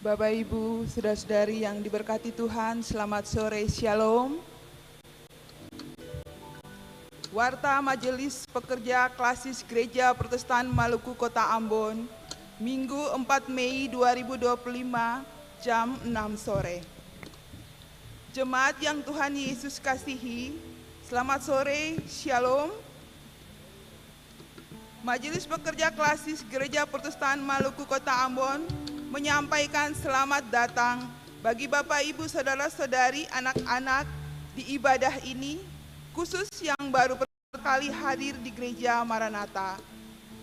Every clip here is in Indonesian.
Bapak, Ibu, saudara-saudari yang diberkati Tuhan, selamat sore, Shalom. Warta Majelis Pekerja Klasis Gereja Protestan Maluku Kota Ambon, Minggu 4 Mei 2025, jam 6 sore. Jemaat yang Tuhan Yesus kasihi, selamat sore, Shalom. Majelis Pekerja Klasis Gereja Protestan Maluku Kota Ambon menyampaikan selamat datang bagi Bapak, Ibu, saudara-saudari, anak-anak di ibadah ini, khusus yang baru pertama kali hadir di Gereja Maranatha.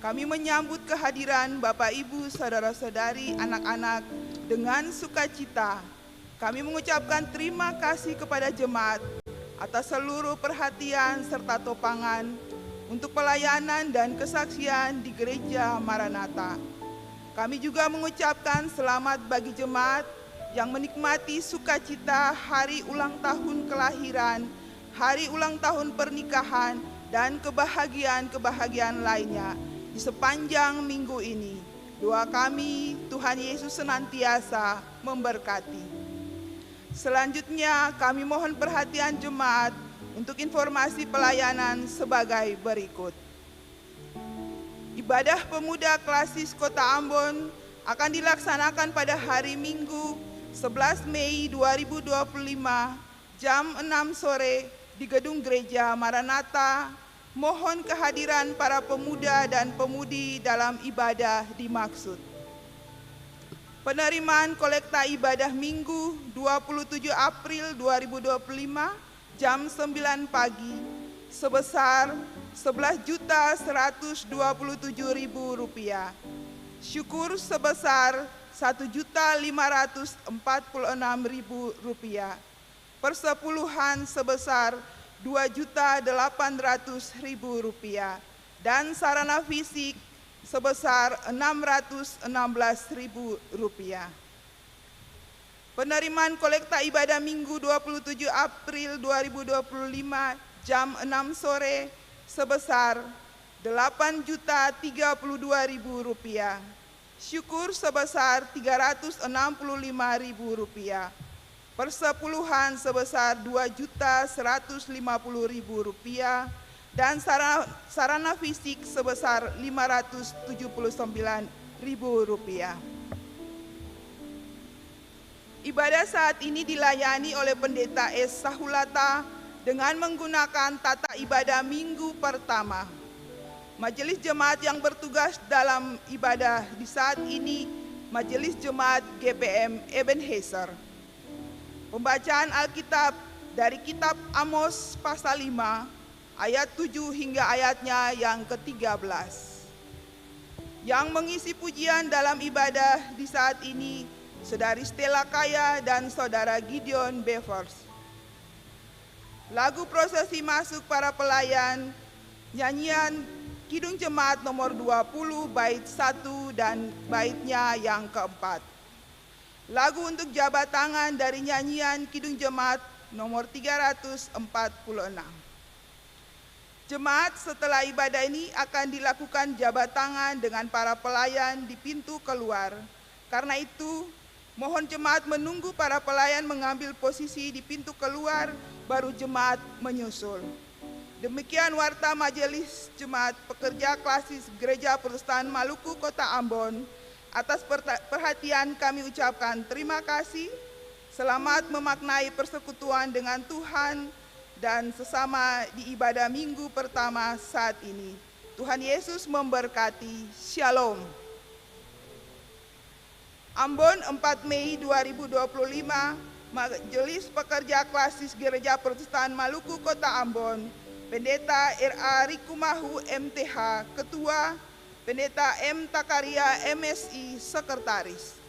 Kami menyambut kehadiran Bapak, Ibu, saudara-saudari, anak-anak dengan sukacita. Kami mengucapkan terima kasih kepada jemaat atas seluruh perhatian serta topangan untuk pelayanan dan kesaksian di Gereja Maranatha. Kami juga mengucapkan selamat bagi jemaat yang menikmati sukacita hari ulang tahun kelahiran, hari ulang tahun pernikahan, dan kebahagiaan-kebahagiaan lainnya di sepanjang minggu ini. Doa kami, Tuhan Yesus senantiasa memberkati. Selanjutnya, kami mohon perhatian jemaat untuk informasi pelayanan sebagai berikut. Ibadah Pemuda Klasis Kota Ambon akan dilaksanakan pada hari Minggu 11 Mei 2025 jam 6 sore di Gedung Gereja Maranatha. Mohon kehadiran para pemuda dan pemudi dalam ibadah dimaksud. Penerimaan kolekta ibadah Minggu 27 April 2025 jam 9 pagi sebesar Rp11.127.000. Syukur sebesar Rp1.546.000. Persepuluhan sebesar Rp2.800.000 dan sarana fisik sebesar Rp616.000. Penerimaan kolekta ibadah Minggu 27 April 2025 jam 6 sore sebesar Rp8.032.000. Syukur sebesar Rp365.000. Persepuluhan sebesar Rp2.150.000 dan sarana fisik sebesar Rp579.000. Ibadah saat ini dilayani oleh Pendeta S. Sahulata dengan menggunakan tata ibadah minggu pertama. Majelis jemaat yang bertugas dalam ibadah di saat ini, Majelis Jemaat GPM Ebenezer. Pembacaan Alkitab dari kitab Amos pasal 5, ayat 7 hingga ayatnya yang ke-13. Yang mengisi pujian dalam ibadah di saat ini, Saudari Stella Kaya dan Saudara Gideon Bevers. Lagu prosesi masuk para pelayan, nyanyian Kidung Jemaat nomor 20 bait 1 dan baitnya yang keempat. Lagu untuk jabat tangan dari nyanyian Kidung Jemaat nomor 346. Jemaat setelah ibadah ini akan dilakukan jabat tangan dengan para pelayan di pintu keluar. Karena itu, mohon jemaat menunggu para pelayan mengambil posisi di pintu keluar, baru jemaat menyusul. Demikian warta Majelis Jemaat Pekerja Klasis Gereja Protestan Maluku Kota Ambon. Atas perhatian kami ucapkan terima kasih. Selamat memaknai persekutuan dengan Tuhan dan sesama di ibadah minggu pertama saat ini. Tuhan Yesus memberkati. Shalom. Ambon 4 Mei 2025, Majelis Pekerja Klasis Gereja Protestan Maluku Kota Ambon, Pendeta R.A. Rikumahu MTH, Ketua, Pendeta M. Takaria MSI, Sekretaris.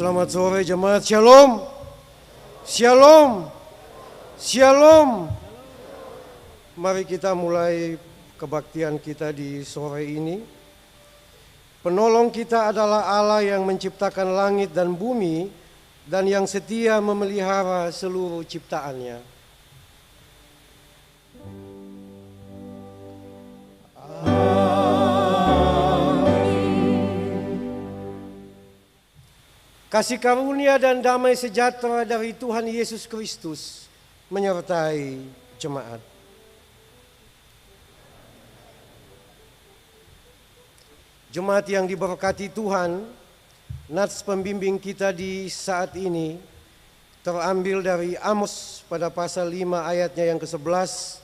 Selamat sore jemaat, Shalom. Shalom. Shalom. Mari kita mulai kebaktian kita di sore ini. Penolong kita adalah Allah yang menciptakan langit dan bumi dan yang setia memelihara seluruh ciptaannya. Kasih karunia dan damai sejahtera dari Tuhan Yesus Kristus menyertai jemaat. Jemaat yang diberkati Tuhan, nats pembimbing kita di saat ini terambil dari Amos pada pasal 5 ayatnya yang ke-11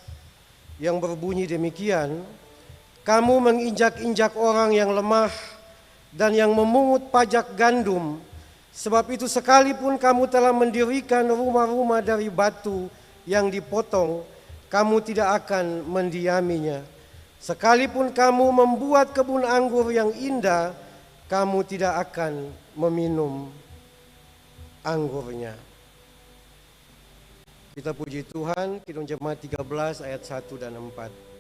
yang berbunyi demikian, "Kamu menginjak-injak orang yang lemah dan yang memungut pajak gandum. Sebab itu sekalipun kamu telah mendirikan rumah-rumah dari batu yang dipotong, kamu tidak akan mendiaminya. Sekalipun kamu membuat kebun anggur yang indah, kamu tidak akan meminum anggurnya." Kita puji Tuhan, Kidung Jemaat 13 ayat 1 dan 4.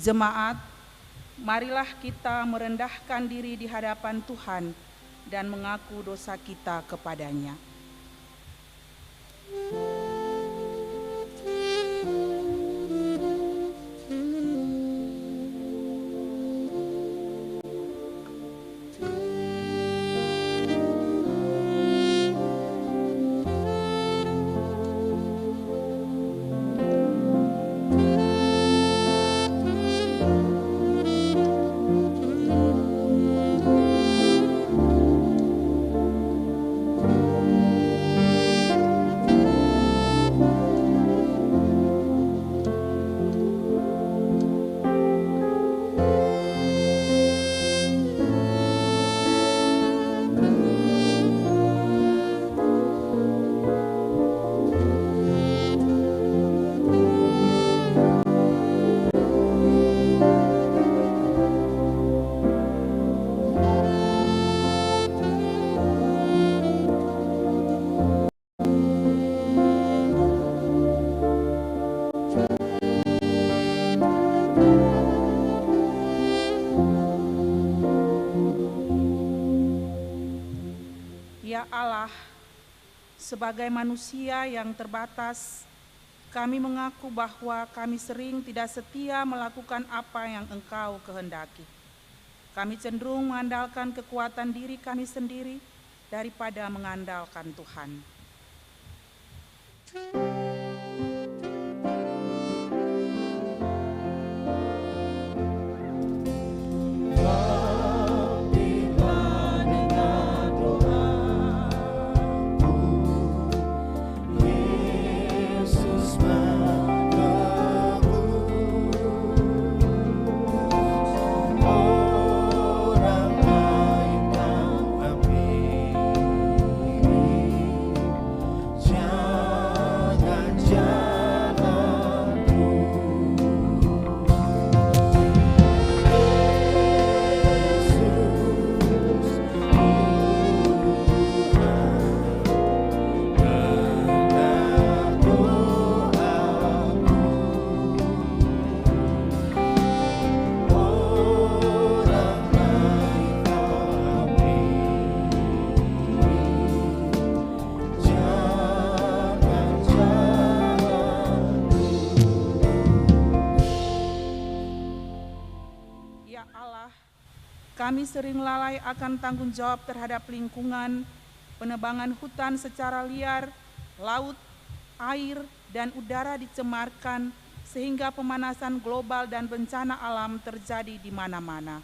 Jemaat, marilah kita merendahkan diri di hadapan Tuhan dan mengaku dosa kita kepadanya. Ya Allah, sebagai manusia yang terbatas, kami mengaku bahwa kami sering tidak setia melakukan apa yang Engkau kehendaki. Kami cenderung mengandalkan kekuatan diri kami sendiri daripada mengandalkan Tuhan. Jiwa Ya Allah, kami sering lalai akan tanggung jawab terhadap lingkungan, penebangan hutan secara liar, laut, air, dan udara dicemarkan, sehingga pemanasan global dan bencana alam terjadi di mana-mana.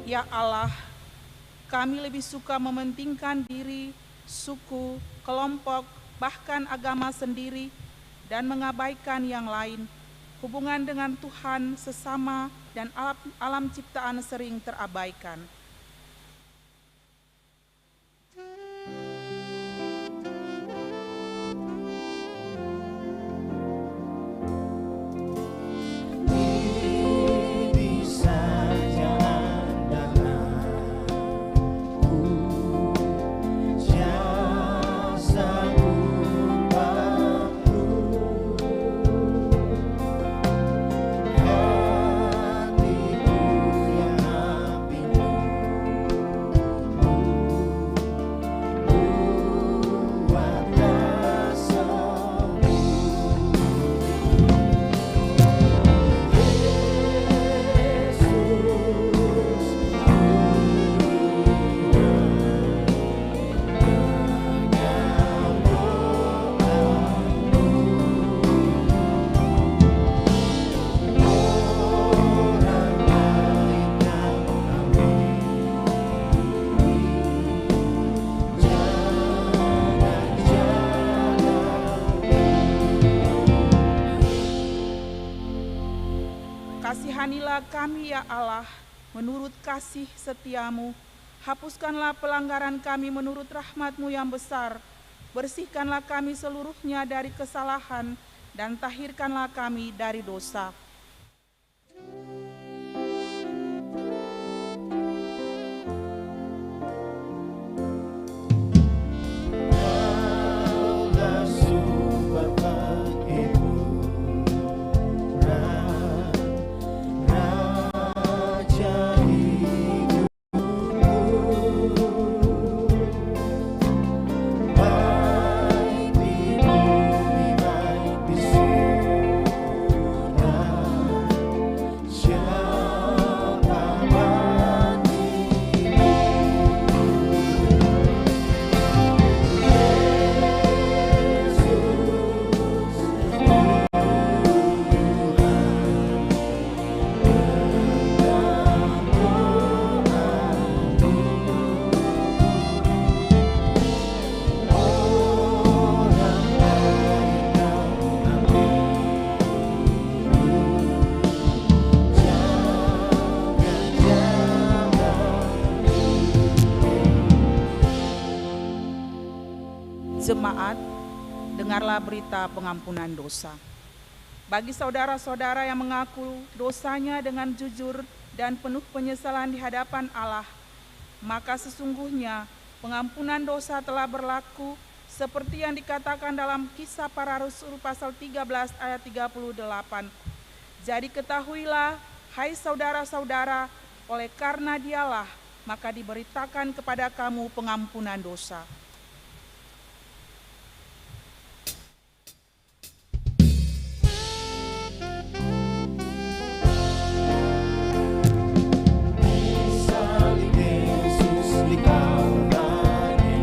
Ya Allah, kami lebih suka mementingkan diri, suku, kelompok, bahkan agama sendiri, dan mengabaikan yang lain. Hubungan dengan Tuhan, sesama, dan alam ciptaan sering terabaikan. Kasihanilah kami ya Allah, menurut kasih setiamu. Hapuskanlah pelanggaran kami menurut rahmat-Mu yang besar. Bersihkanlah kami seluruhnya dari kesalahan, dan tahirkanlah kami dari dosa. Jemaat, dengarlah berita pengampunan dosa. Bagi saudara-saudara yang mengaku dosanya dengan jujur dan penuh penyesalan di hadapan Allah, maka sesungguhnya pengampunan dosa telah berlaku seperti yang dikatakan dalam Kisah Para Rasul pasal 13 ayat 38. Jadi ketahuilah, hai saudara-saudara, oleh karena Dialah, maka diberitakan kepada kamu pengampunan dosa. Salib Yesus di kayu kayu,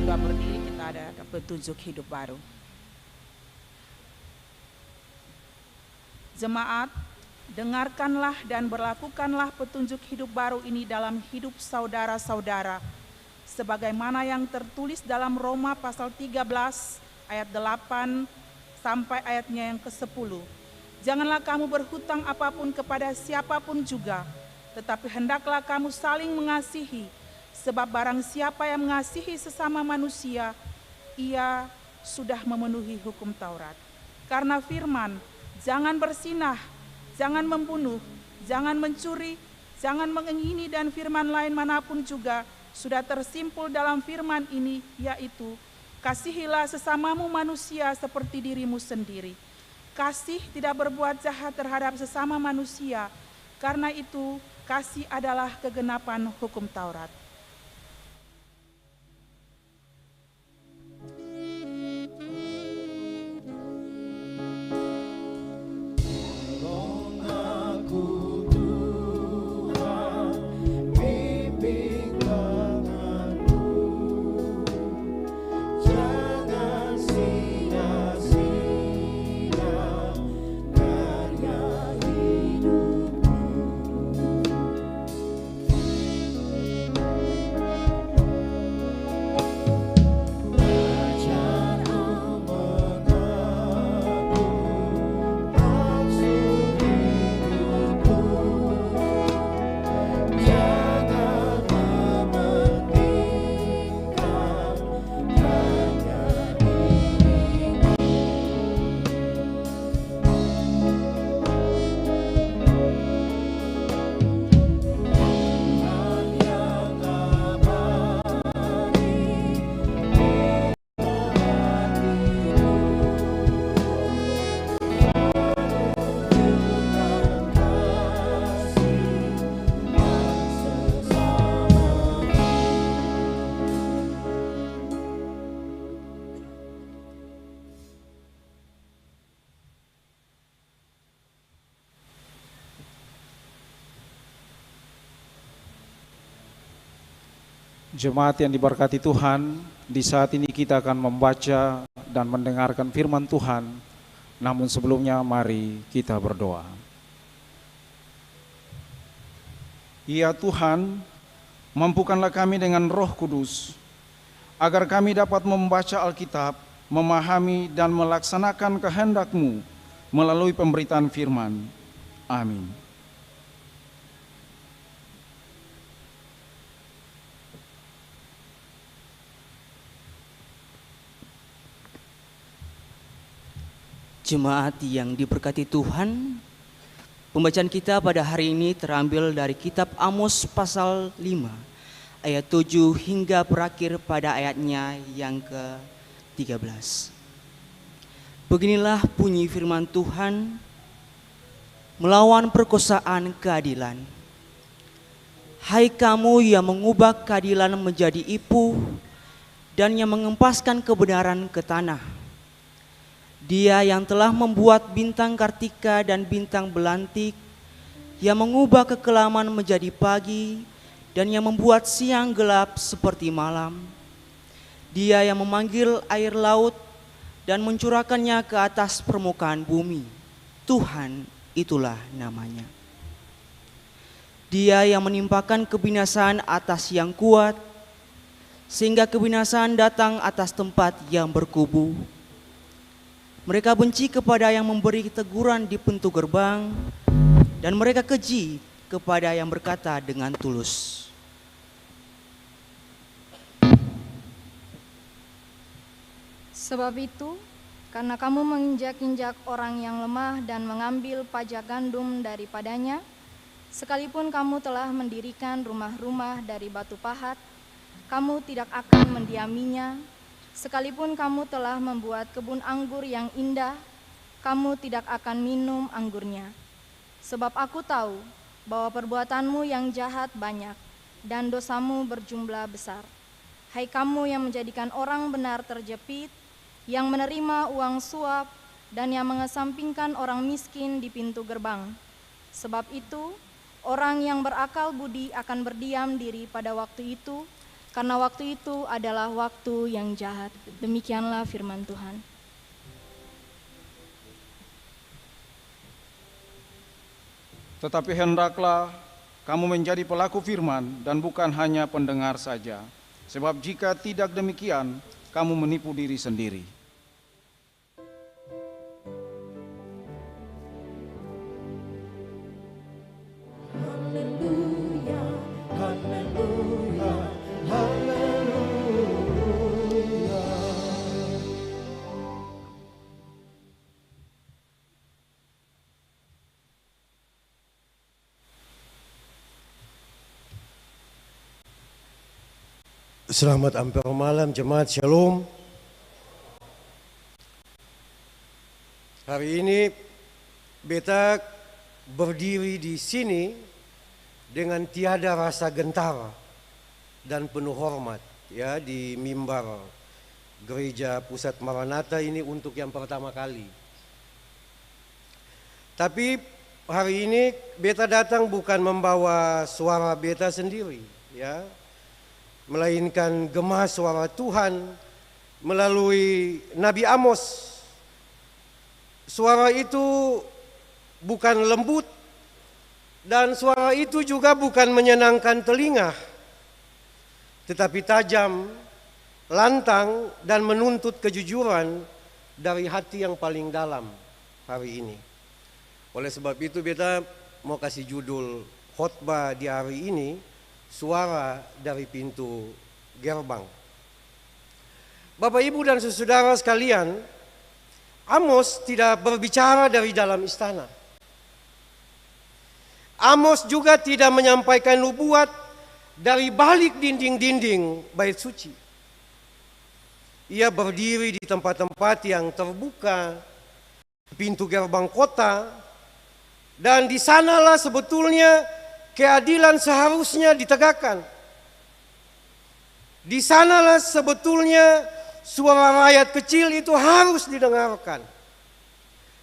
sudah berdiri, kita ada petunjuk hidup baru. Jemaat, dengarkanlah dan berlakukanlah petunjuk hidup baru ini dalam hidup saudara-saudara, sebagaimana yang tertulis dalam Roma pasal 13 ayat 8 sampai ayatnya yang ke-10. Janganlah kamu berhutang apapun kepada siapapun juga, tetapi hendaklah kamu saling mengasihi, sebab barang siapa yang mengasihi sesama manusia, ia sudah memenuhi hukum Taurat. Karena firman, jangan bersinah, jangan membunuh, jangan mencuri, jangan mengingini, dan firman lain manapun juga sudah tersimpul dalam firman ini, yaitu kasihilah sesamamu manusia seperti dirimu sendiri. Kasih tidak berbuat jahat terhadap sesama manusia, karena itu kasih adalah kegenapan hukum Taurat. Jemaat yang diberkati Tuhan, di saat ini kita akan membaca dan mendengarkan firman Tuhan. Namun sebelumnya mari kita berdoa. Ya Tuhan, mampukanlah kami dengan Roh Kudus, agar kami dapat membaca Alkitab, memahami dan melaksanakan kehendak-Mu melalui pemberitaan firman. Amin. Jemaat yang diberkati Tuhan, pembacaan kita pada hari ini terambil dari kitab Amos pasal 5 ayat 7 hingga berakhir pada ayatnya yang ke-13. Beginilah bunyi firman Tuhan, melawan perkosaan keadilan. Hai kamu yang mengubah keadilan menjadi ipuh dan yang mengempaskan kebenaran ke tanah. Dia yang telah membuat bintang kartika dan bintang belantik, yang mengubah kekelaman menjadi pagi, dan yang membuat siang gelap seperti malam. Dia yang memanggil air laut dan mencurahkannya ke atas permukaan bumi. Tuhan itulah namanya. Dia yang menimpakan kebinasaan atas yang kuat, sehingga kebinasaan datang atas tempat yang berkubu. Mereka benci kepada yang memberi teguran di pintu gerbang, dan mereka keji kepada yang berkata dengan tulus. Sebab itu, karena kamu menginjak-injak orang yang lemah dan mengambil pajak gandum daripadanya, sekalipun kamu telah mendirikan rumah-rumah dari batu pahat, kamu tidak akan mendiaminya. Sekalipun kamu telah membuat kebun anggur yang indah, kamu tidak akan minum anggurnya. Sebab aku tahu bahwa perbuatanmu yang jahat banyak dan dosamu berjumlah besar. Hai kamu yang menjadikan orang benar terjepit, yang menerima uang suap, dan yang mengesampingkan orang miskin di pintu gerbang. Sebab itu, orang yang berakal budi akan berdiam diri pada waktu itu, karena waktu itu adalah waktu yang jahat. Demikianlah firman Tuhan. Tetapi hendaklah kamu menjadi pelaku firman dan bukan hanya pendengar saja. Sebab jika tidak demikian, kamu menipu diri sendiri. Selamat ampere malam jemaat Shalom. Hari ini beta berdiri di sini dengan tiada rasa gentar dan penuh hormat ya di mimbar Gereja Pusat Maranatha ini untuk yang pertama kali. Tapi hari ini beta datang bukan membawa suara beta sendiri ya, melainkan gema suara Tuhan melalui Nabi Amos. Suara itu bukan lembut dan suara itu juga bukan menyenangkan telinga, tetapi tajam, lantang dan menuntut kejujuran dari hati yang paling dalam hari ini. Oleh sebab itu beta mau kasih judul khotbah di hari ini, Suara dari Pintu Gerbang. Bapak, Ibu dan saudara sekalian, Amos tidak berbicara dari dalam istana. Amos juga tidak menyampaikan nubuat dari balik dinding-dinding bait suci. Ia berdiri di tempat-tempat yang terbuka, pintu gerbang kota, dan di sanalah sebetulnya keadilan seharusnya ditegakkan. Di sanalah sebetulnya suara rakyat kecil itu harus didengarkan.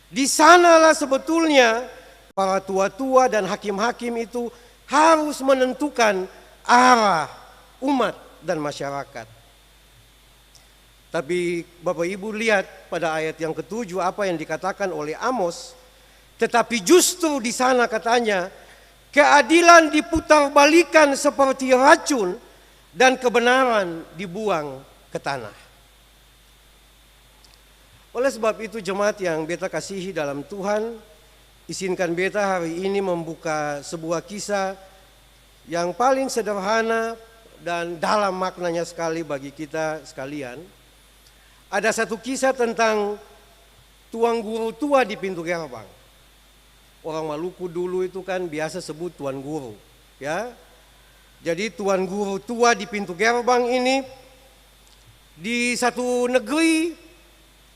Di sanalah sebetulnya para tua-tua dan hakim-hakim itu harus menentukan arah umat dan masyarakat. Tapi Bapak Ibu lihat pada ayat yang ke-7 apa yang dikatakan oleh Amos. Tetapi justru di sana katanya, keadilan diputarbalikan seperti racun dan kebenaran dibuang ke tanah. Oleh sebab itu jemaat yang beta kasihi dalam Tuhan, izinkan beta hari ini membuka sebuah kisah yang paling sederhana dan dalam maknanya sekali bagi kita sekalian. Ada satu kisah tentang tuan guru tua di pintu gerbang. Orang Maluku dulu itu kan biasa sebut tuan guru, ya. Jadi tuan guru tua di pintu gerbang ini di satu negeri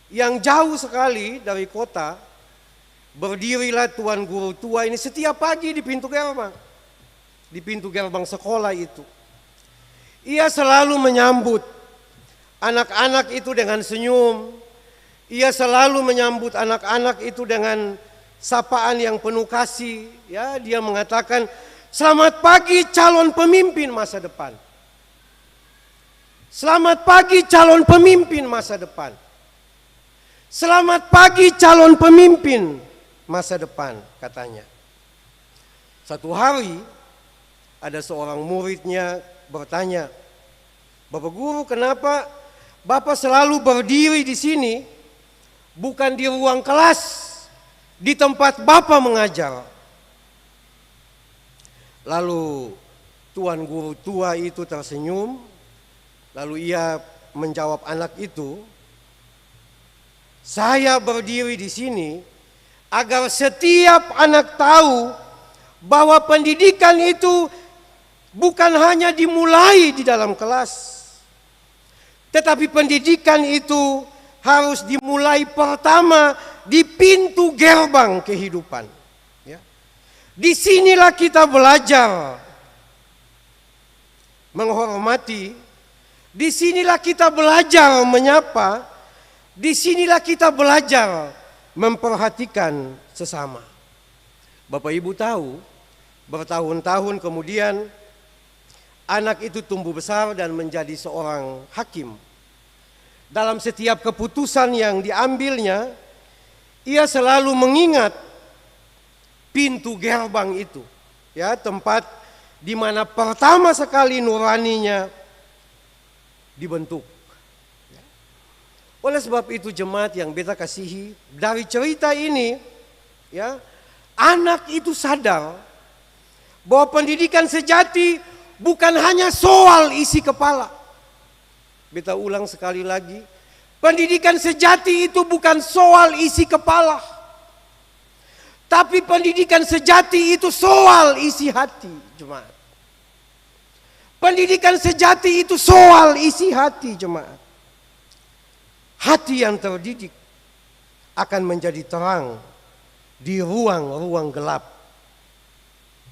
yang jauh sekali dari kota, berdirilah tuan guru tua ini setiap pagi di pintu gerbang sekolah itu. Ia selalu menyambut anak-anak itu dengan senyum. Ia selalu menyambut anak-anak itu dengan sapaan yang penuh kasih. Ya, dia mengatakan, "Selamat pagi calon pemimpin masa depan. Selamat pagi calon pemimpin masa depan. Selamat pagi calon pemimpin masa depan," katanya. Satu hari ada seorang muridnya bertanya, "Bapak guru, kenapa Bapak selalu berdiri di sini, bukan di ruang kelas, di tempat Bapak mengajar?" Lalu tuan guru tua itu tersenyum, lalu ia menjawab anak itu, "Saya berdiri di sini agar setiap anak tahu bahwa pendidikan itu bukan hanya dimulai di dalam kelas, tetapi pendidikan itu harus dimulai pertama di pintu gerbang kehidupan. Ya. Disinilah kita belajar menghormati, disinilah kita belajar menyapa, disinilah kita belajar memperhatikan sesama." Bapak Ibu tahu, bertahun-tahun kemudian anak itu tumbuh besar dan menjadi seorang hakim. Dalam setiap keputusan yang diambilnya, ia selalu mengingat pintu gerbang itu, ya, tempat di mana pertama sekali nuraninya dibentuk. Oleh sebab itu jemaat yang beta kasihi, dari cerita ini, ya, anak itu sadar bahwa pendidikan sejati bukan hanya soal isi kepala. Beta ulang sekali lagi, pendidikan sejati itu bukan soal isi kepala, tapi pendidikan sejati itu soal isi hati, jemaat. Pendidikan sejati itu soal isi hati, jemaat. Hati yang terdidik akan menjadi terang di ruang-ruang gelap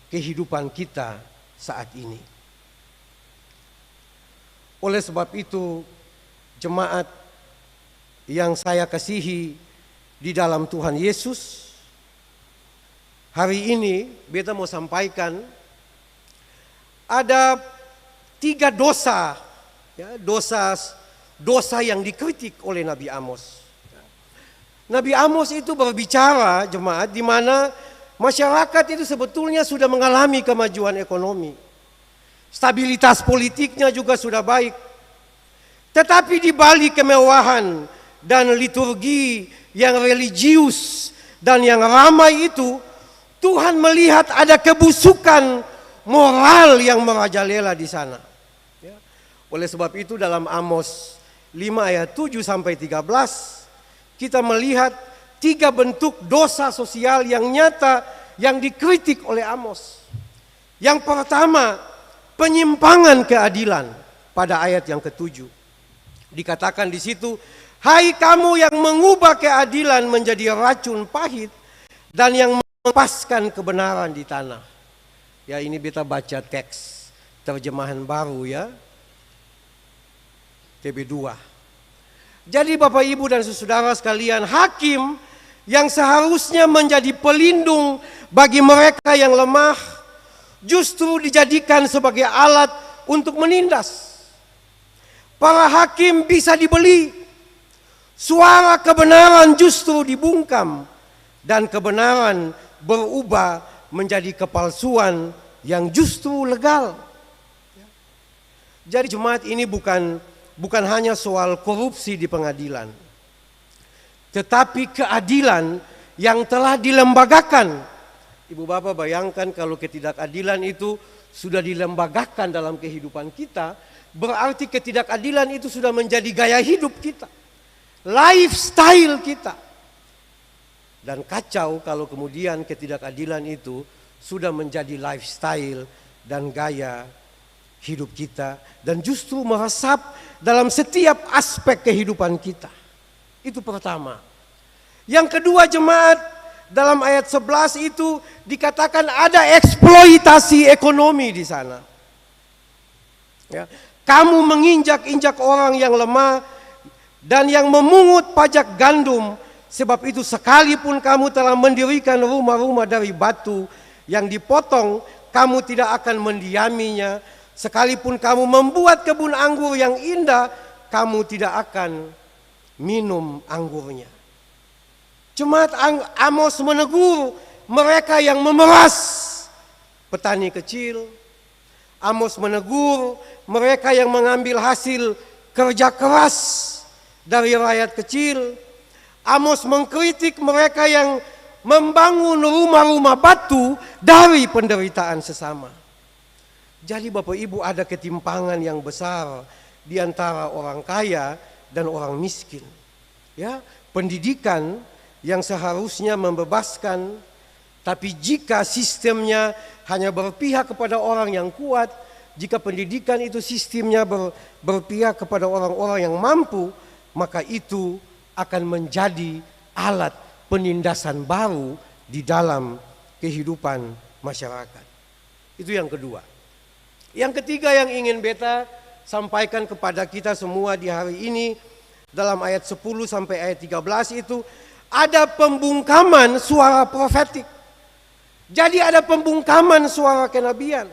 kehidupan kita saat ini. Oleh sebab itu, jemaat yang saya kasihi di dalam Tuhan Yesus, hari ini beta mau sampaikan ada 3 dosa, ya, dosa yang dikritik oleh Nabi Amos. Nabi Amos itu berbicara, jemaat, di mana masyarakat itu sebetulnya sudah mengalami kemajuan ekonomi. Stabilitas politiknya juga sudah baik. Tetapi di balik kemewahan dan liturgi yang religius dan yang ramai itu, Tuhan melihat ada kebusukan moral yang merajalela di sana. Ya. Oleh sebab itu dalam Amos 5 ayat 7 sampai 13 kita melihat 3 bentuk dosa sosial yang nyata yang dikritik oleh Amos. Yang pertama, penyimpangan keadilan pada ayat yang ke-7. Dikatakan di situ, hai kamu yang mengubah keadilan menjadi racun pahit dan yang melepaskan kebenaran di tanah. Ya, ini beta baca teks terjemahan baru, ya, TB2. Jadi Bapak Ibu dan saudara sekalian, hakim yang seharusnya menjadi pelindung bagi mereka yang lemah justru dijadikan sebagai alat untuk menindas. Para hakim bisa dibeli, suara kebenaran justru dibungkam, dan kebenaran berubah menjadi kepalsuan yang justru legal. Jadi jemaat, ini bukan hanya soal korupsi di pengadilan, tetapi keadilan yang telah dilembagakan. Ibu bapak bayangkan kalau ketidakadilan itu sudah dilembagakan dalam kehidupan kita, berarti ketidakadilan itu sudah menjadi gaya hidup kita, lifestyle kita. Dan kacau kalau kemudian ketidakadilan itu sudah menjadi lifestyle dan gaya hidup kita, dan justru meresap dalam setiap aspek kehidupan kita. Itu pertama. Yang kedua, jemaat, dalam ayat 11 itu dikatakan ada eksploitasi ekonomi di sana. Ya, kamu menginjak-injak orang yang lemah dan yang memungut pajak gandum, sebab itu sekalipun kamu telah mendirikan rumah-rumah dari batu yang dipotong, kamu tidak akan mendiaminya. Sekalipun kamu membuat kebun anggur yang indah, kamu tidak akan minum anggurnya. Jemaat, Amos menegur mereka yang memeras petani kecil. Amos menegur mereka yang mengambil hasil kerja keras dari rakyat kecil. Amos mengkritik mereka yang membangun rumah-rumah batu dari penderitaan sesama. Jadi Bapak Ibu, ada ketimpangan yang besar di antara orang kaya dan orang miskin. Ya, pendidikan yang seharusnya membebaskan, tapi jika sistemnya hanya berpihak kepada orang yang kuat, jika pendidikan itu sistemnya berpihak kepada orang-orang yang mampu, maka itu akan menjadi alat penindasan baru di dalam kehidupan masyarakat. Itu yang kedua. Yang ketiga yang ingin beta sampaikan kepada kita semua di hari ini, dalam ayat 10 sampai ayat 13 itu ada pembungkaman suara profetik. Jadi ada pembungkaman suara kenabian.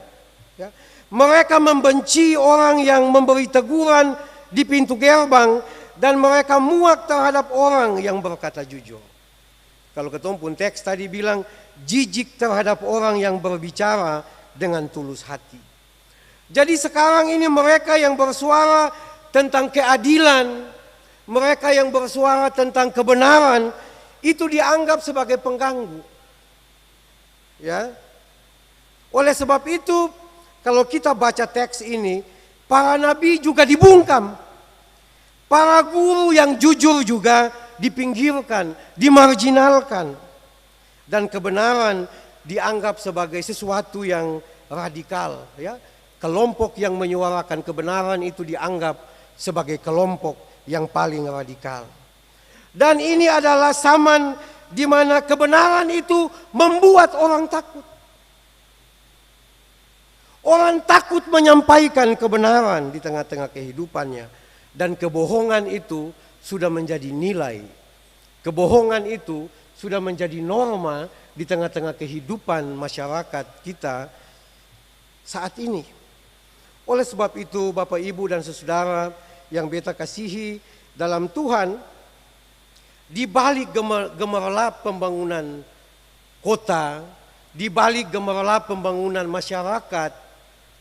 Ya. Mereka membenci orang yang memberi teguran di pintu gerbang, dan mereka muak terhadap orang yang berkata jujur. Kalau ketemu pun teks tadi bilang jijik terhadap orang yang berbicara dengan tulus hati. Jadi sekarang ini mereka yang bersuara tentang keadilan, mereka yang bersuara tentang kebenaran, itu dianggap sebagai pengganggu. Ya. Oleh sebab itu, kalau kita baca teks ini, para nabi juga dibungkam. Para guru yang jujur juga dipinggirkan, dimarginalkan. Dan kebenaran dianggap sebagai sesuatu yang radikal. Ya. Kelompok yang menyuarakan kebenaran itu dianggap sebagai kelompok yang paling radikal. Dan ini adalah zaman di mana kebenaran itu membuat orang takut. Orang takut menyampaikan kebenaran di tengah-tengah kehidupannya. Dan kebohongan itu sudah menjadi nilai. Kebohongan itu sudah menjadi norma di tengah-tengah kehidupan masyarakat kita saat ini. Oleh sebab itu Bapak Ibu dan saudara yang beta kasihi dalam Tuhan, di balik gemerlap pembangunan kota, di balik gemerlap pembangunan masyarakat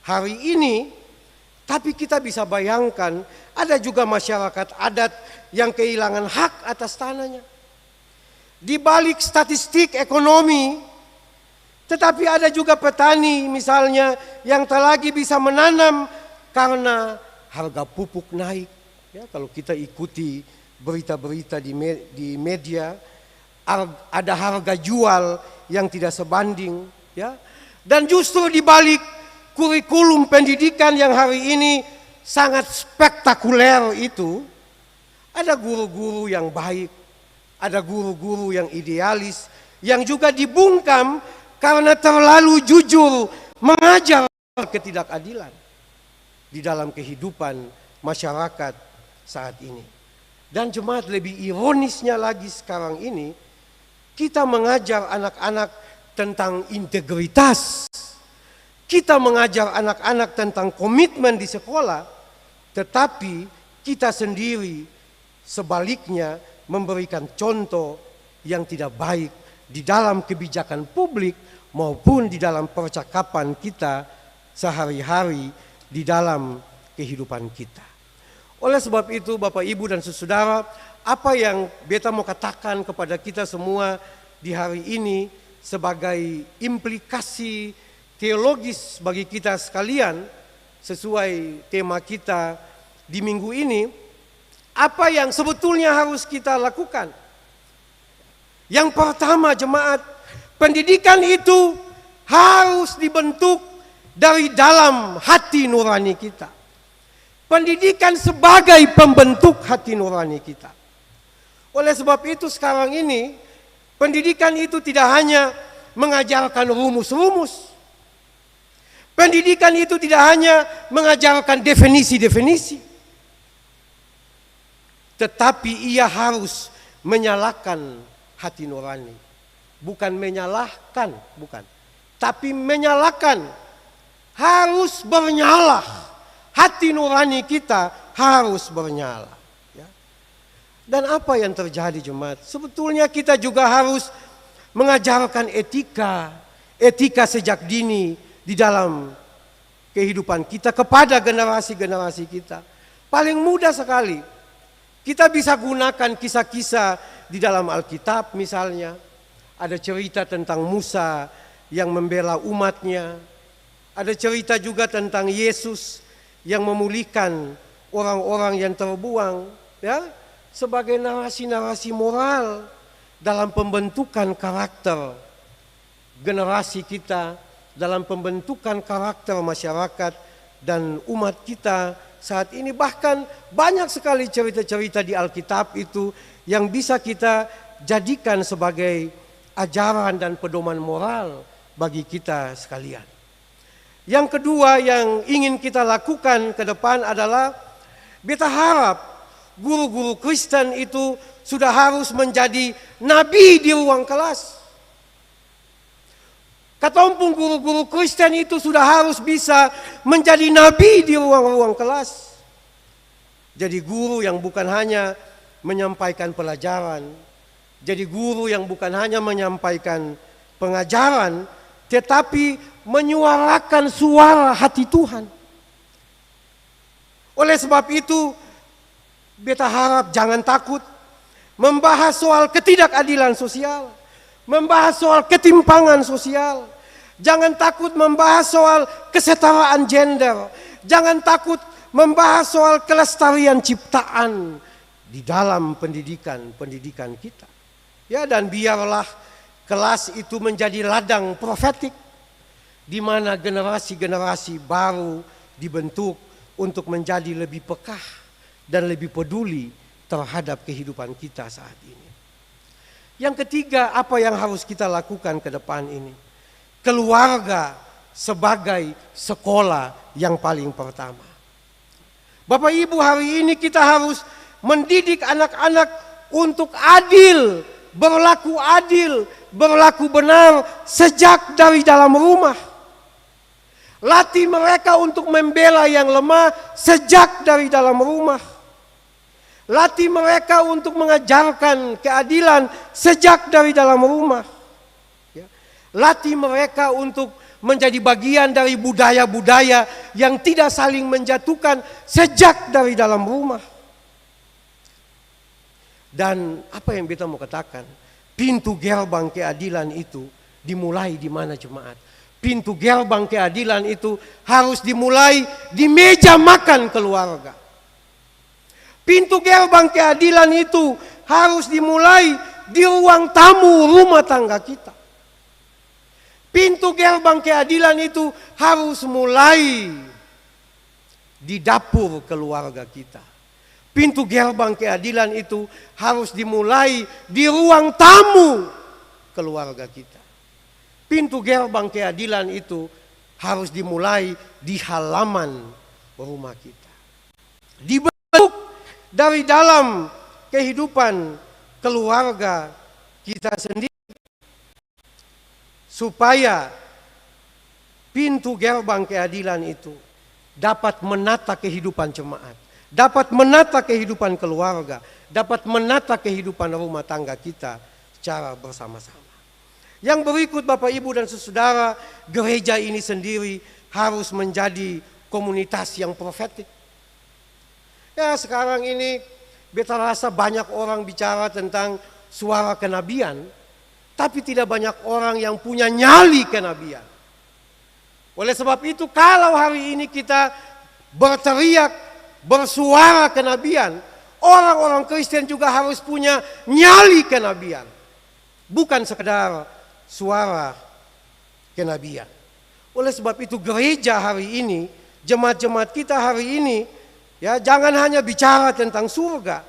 hari ini, tapi kita bisa bayangkan ada juga masyarakat adat yang kehilangan hak atas tanahnya. Di balik statistik ekonomi, tetapi ada juga petani misalnya yang tak lagi bisa menanam karena harga pupuk naik. Ya, kalau kita ikuti berita-berita di media, ada harga jual yang tidak sebanding. Ya. Dan justru di balik kurikulum pendidikan yang hari ini sangat spektakuler itu, ada guru-guru yang baik, ada guru-guru yang idealis, yang juga dibungkam karena terlalu jujur mengajar ketidakadilan di dalam kehidupan masyarakat saat ini. Dan jemaat, lebih ironisnya lagi sekarang ini, kita mengajar anak-anak tentang integritas. Kita mengajar anak-anak tentang komitmen di sekolah, tetapi kita sendiri sebaliknya memberikan contoh yang tidak baik di dalam kebijakan publik maupun di dalam percakapan kita sehari-hari di dalam kehidupan kita. Oleh sebab itu Bapak Ibu dan saudara, apa yang beta mau katakan kepada kita semua di hari ini sebagai implikasi teologis bagi kita sekalian sesuai tema kita di minggu ini, apa yang sebetulnya harus kita lakukan? Yang pertama jemaat, pendidikan itu harus dibentuk dari dalam hati nurani kita. Pendidikan sebagai pembentuk hati nurani kita. Oleh sebab itu sekarang ini, pendidikan itu tidak hanya mengajarkan rumus-rumus. Pendidikan itu tidak hanya mengajarkan definisi-definisi, tetapi ia harus menyalakan hati nurani. Bukan menyalahkan, bukan. Tapi menyalakan, harus bernyala. Hati nurani kita harus bernyala. Ya. Dan apa yang terjadi jemaat? Sebetulnya kita juga harus mengajarkan etika sejak dini di dalam kehidupan kita kepada generasi-generasi kita. Paling mudah sekali. Kita bisa gunakan kisah-kisah di dalam Alkitab misalnya. Ada cerita tentang Musa yang membela umatnya. Ada cerita juga tentang Yesus yang memulihkan orang-orang yang terbuang. Ya, sebagai narasi-narasi moral dalam pembentukan karakter generasi kita, dalam pembentukan karakter masyarakat dan umat kita saat ini. Bahkan banyak sekali cerita-cerita di Alkitab itu yang bisa kita jadikan sebagai ajaran dan pedoman moral bagi kita sekalian. Yang kedua yang ingin kita lakukan ke depan adalah beta harap guru-guru Kristen itu sudah harus menjadi nabi di ruang kelas. Katompung guru-guru Kristen itu sudah harus bisa menjadi nabi di ruang-ruang kelas. Jadi guru yang bukan hanya menyampaikan pelajaran, jadi guru yang bukan hanya menyampaikan pengajaran, tetapi menyuarakan suara hati Tuhan. Oleh sebab itu, beta harap jangan takut membahas soal ketidakadilan sosial, membahas soal ketimpangan sosial. Jangan takut membahas soal kesetaraan gender. Jangan takut membahas soal kelestarian ciptaan di dalam pendidikan kita. Ya, dan biarlah kelas itu menjadi ladang profetik di mana generasi-generasi baru dibentuk untuk menjadi lebih peka dan lebih peduli terhadap kehidupan kita saat ini. Yang ketiga, apa yang harus kita lakukan ke depan ini? Keluarga sebagai sekolah yang paling pertama. Bapak Ibu, hari ini kita harus mendidik anak-anak untuk adil, berlaku benar sejak dari dalam rumah. Latih mereka untuk membela yang lemah sejak dari dalam rumah. Latih mereka untuk mengajarkan keadilan sejak dari dalam rumah. Latih mereka untuk menjadi bagian dari budaya-budaya yang tidak saling menjatuhkan sejak dari dalam rumah. Dan apa yang kita mau katakan? Pintu gerbang keadilan itu dimulai di mana jemaat? Pintu gerbang keadilan itu harus dimulai di meja makan keluarga. Pintu gerbang keadilan itu harus dimulai di ruang tamu rumah tangga kita. Pintu gerbang keadilan itu harus mulai di dapur keluarga kita. Pintu gerbang keadilan itu harus dimulai di ruang tamu keluarga kita. Pintu gerbang keadilan itu harus dimulai di halaman rumah kita. Dibentuk dari dalam kehidupan keluarga kita sendiri. Supaya pintu gerbang keadilan itu dapat menata kehidupan jemaat, dapat menata kehidupan keluarga, dapat menata kehidupan rumah tangga kita secara bersama-sama. Yang berikut Bapak Ibu dan saudara, gereja ini sendiri harus menjadi komunitas yang profetik. Ya, sekarang ini beta rasa banyak orang bicara tentang suara kenabian, tapi tidak banyak orang yang punya nyali kenabian. Oleh sebab itu, kalau hari ini kita berteriak, bersuara kenabian, orang-orang Kristen juga harus punya nyali kenabian. Bukan sekedar suara kenabian. Oleh sebab itu, gereja hari ini, jemaat-jemaat kita hari ini, ya, jangan hanya bicara tentang surga,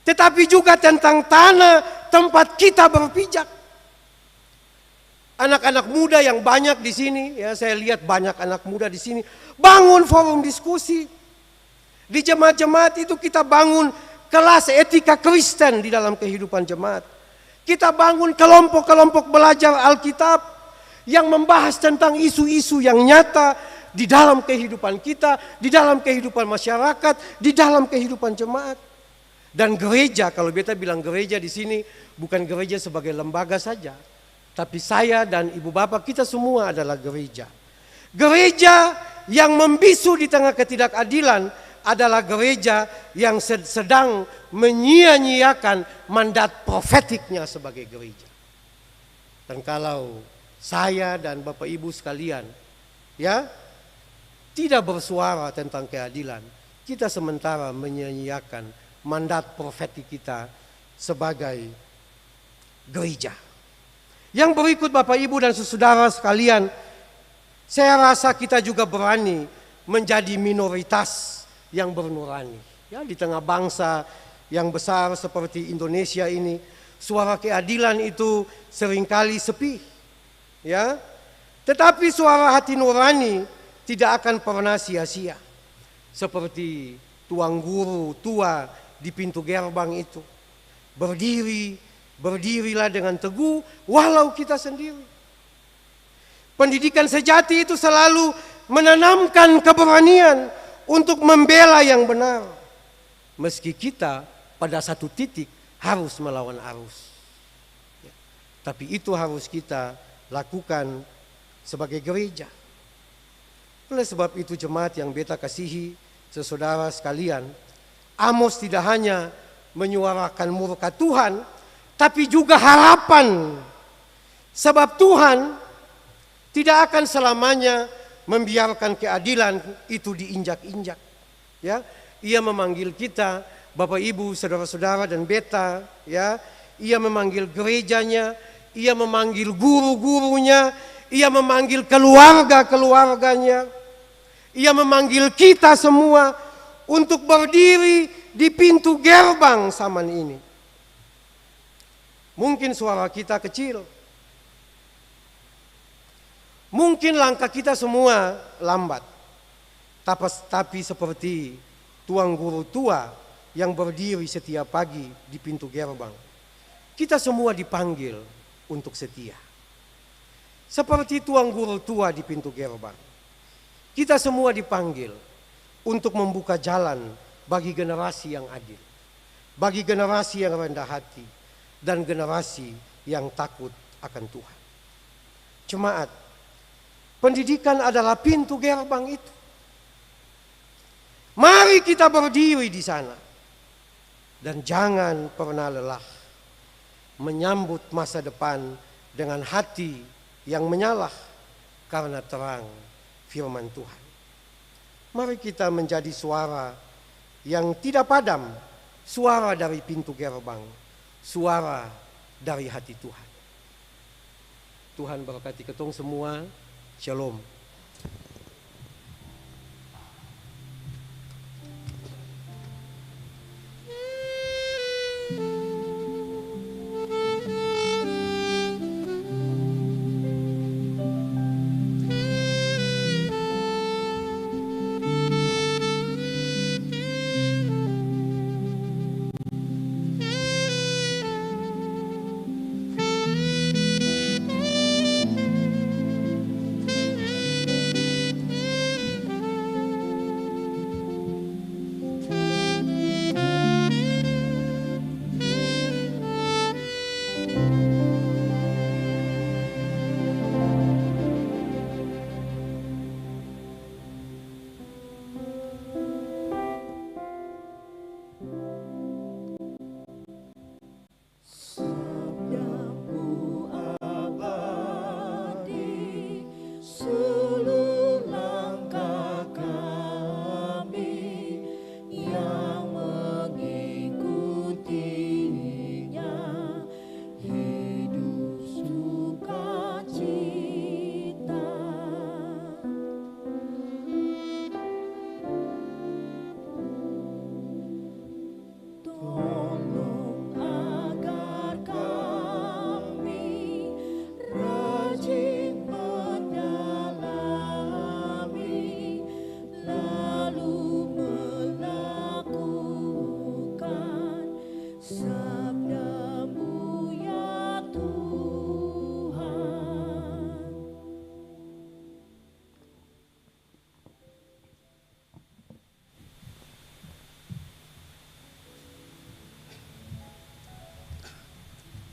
tetapi juga tentang tanah tempat kita berpijak. Anak-anak muda yang banyak di sini, ya, saya lihat banyak anak muda di sini, bangun forum diskusi. Di jemaat-jemaat itu kita bangun kelas etika Kristen di dalam kehidupan jemaat. Kita bangun kelompok-kelompok belajar Alkitab yang membahas tentang isu-isu yang nyata di dalam kehidupan kita, di dalam kehidupan masyarakat, di dalam kehidupan jemaat. Dan gereja, kalau beta bilang gereja di sini bukan gereja sebagai lembaga saja, tapi saya dan ibu bapak kita semua adalah gereja. Gereja yang membisu di tengah ketidakadilan adalah gereja yang sedang menyia-nyiakan mandat profetiknya sebagai gereja. Dan kalau saya dan bapak ibu sekalian, ya, tidak bersuara tentang keadilan, kita sementara menyia-nyiakan mandat profetik kita sebagai gereja. Yang berikut Bapak Ibu dan saudara sekalian, saya rasa kita juga berani menjadi minoritas yang bernurani. Ya, di tengah bangsa yang besar seperti Indonesia ini, suara keadilan itu seringkali sepi. Ya, tetapi suara hati nurani tidak akan pernah sia-sia. Seperti tuang guru tua di pintu gerbang itu. Berdirilah dengan teguh walau kita sendiri. Pendidikan sejati itu selalu menanamkan keberanian untuk membela yang benar. Meski kita pada satu titik harus melawan arus. Ya, tapi itu harus kita lakukan sebagai gereja. Oleh sebab itu jemaat yang beta kasihi, saudara sekalian, Amos tidak hanya menyuarakan murka Tuhan, tapi juga harapan. Sebab Tuhan tidak akan selamanya membiarkan keadilan itu diinjak-injak. Ya, Ia memanggil kita, Bapak Ibu, saudara-saudara dan beta, ya. Ia memanggil gerejanya, Ia memanggil guru-gurunya, Ia memanggil keluarga-keluarganya, Ia memanggil kita semua untuk berdiri di pintu gerbang zaman ini. Mungkin suara kita kecil, mungkin langkah kita semua lambat, tapi seperti tuang guru tua yang berdiri setiap pagi di pintu gerbang, kita semua dipanggil untuk setia. Seperti tuang guru tua di pintu gerbang, kita semua dipanggil untuk membuka jalan bagi generasi yang adil, bagi generasi yang rendah hati, dan generasi yang takut akan Tuhan. Jemaat, pendidikan adalah pintu gerbang itu. Mari kita berdiri di sana dan jangan pernah lelah menyambut masa depan dengan hati yang menyala karena terang firman Tuhan. Mari kita menjadi suara yang tidak padam, suara dari pintu gerbang, suara dari hati Tuhan. Tuhan berkati ketong semua. Shalom.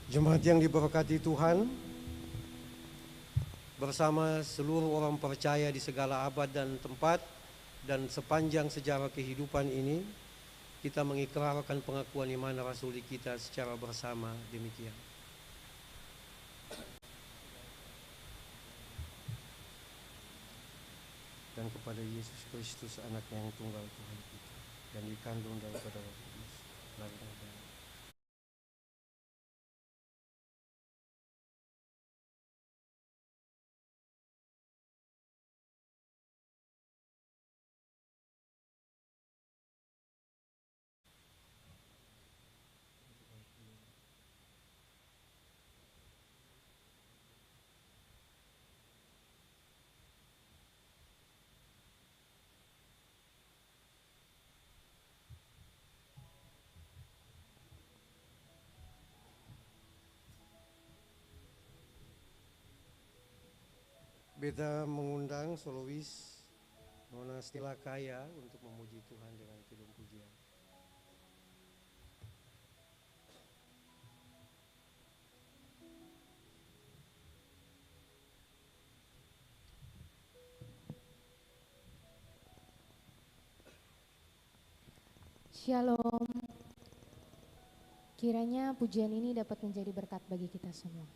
Jemaat yang diberkati Tuhan, bersama seluruh orang percaya di segala abad dan tempat dan sepanjang sejarah kehidupan ini, kita mengikrarkan pengakuan iman rasuli kita secara bersama demikian. Dan kepada Yesus Kristus, anaknya yang tunggal Tuhan kita, dan dikandung daripada Roh Kudus, lahir dari Beta mengundang solois Nona Stella Kaya untuk memuji Tuhan dengan kidung pujian. Shalom. Kiranya pujian ini dapat menjadi berkat bagi kita semua.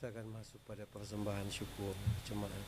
Kita akan masuk pada persembahan syukur jemaat.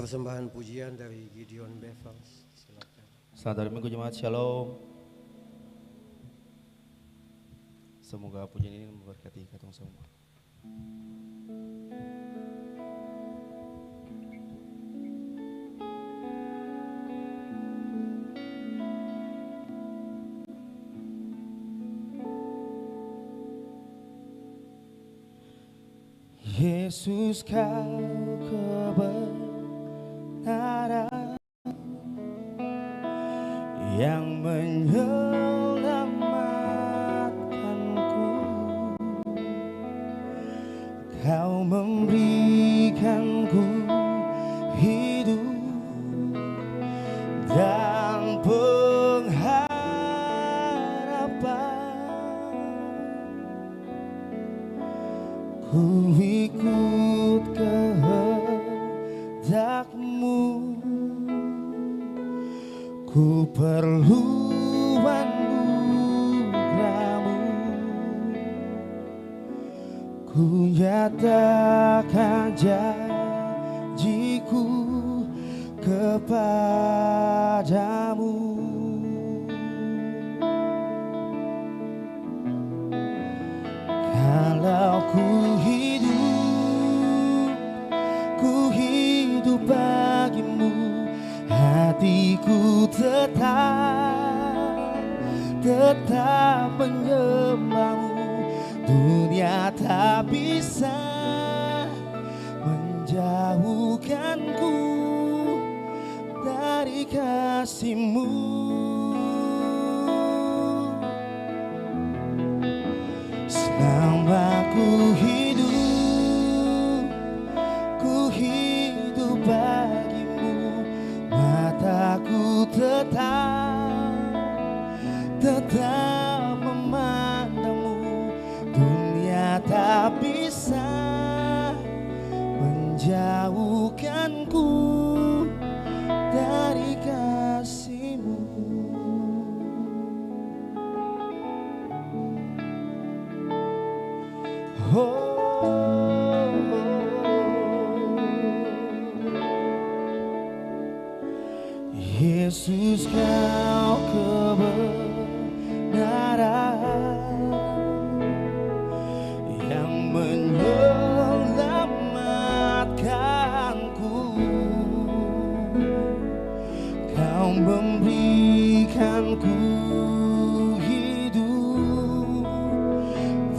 persembahan pujian dari Gideon Bevels. Silakan. Selamat hari Minggu jemaat, shalom. Semoga pujian ini memberkati kita semua. Yesus, kau kebenaran yang menyelamatkanku. Kau memberikanku hidup dan pengharapan. Ku ikut kehendak-Mu, ku perlu anugerah-Mu. Ku nyatakan janjiku kepadamu. Kalau ku hidup bagimu, hatiku tetap menyembahmu. Dunia tak bisa menjauhkanku dari kasih-Mu. Selama ku hidup bagimu, mataku tetap memandangmu. Dunia tak bisa menjauhkanku dari kasih-Mu. Yesus, kau kebenaran yang menyelamatkanku. Kau memberikanku hidup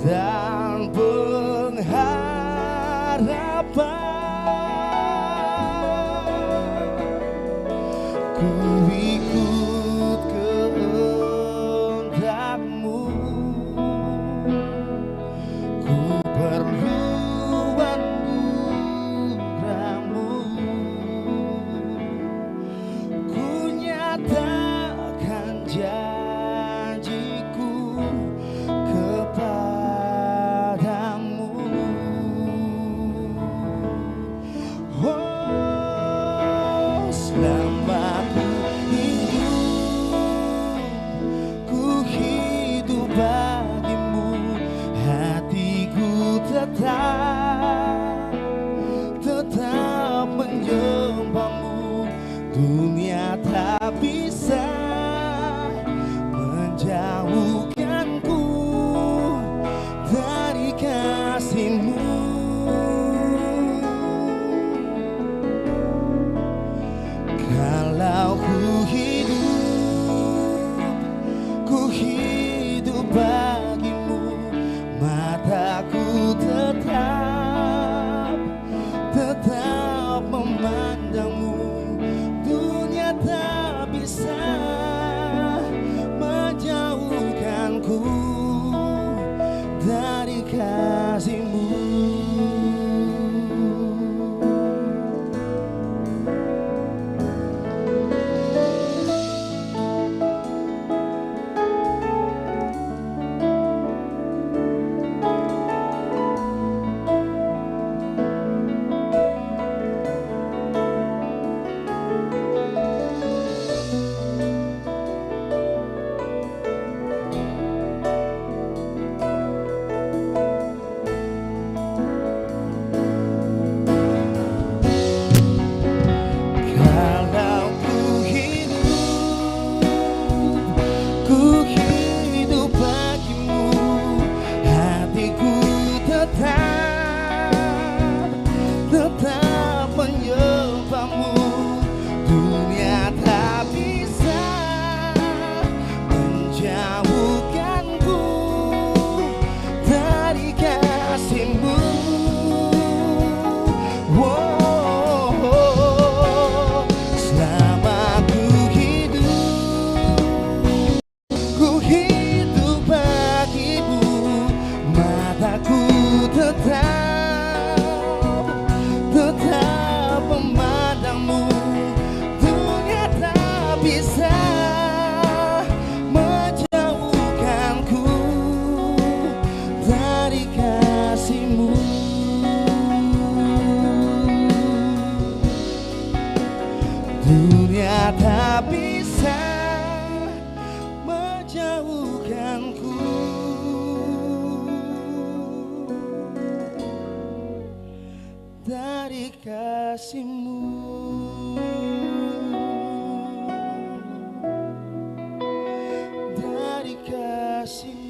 dan pengharapan. Ku ikut kehendak-Mu, ku perlu anugerah-Mu. Ku nyatakan janjiku kepadamu. Oh, selama ku hidup tak bisa menjauhkanku dari kasih-Mu, dari kasih-Mu.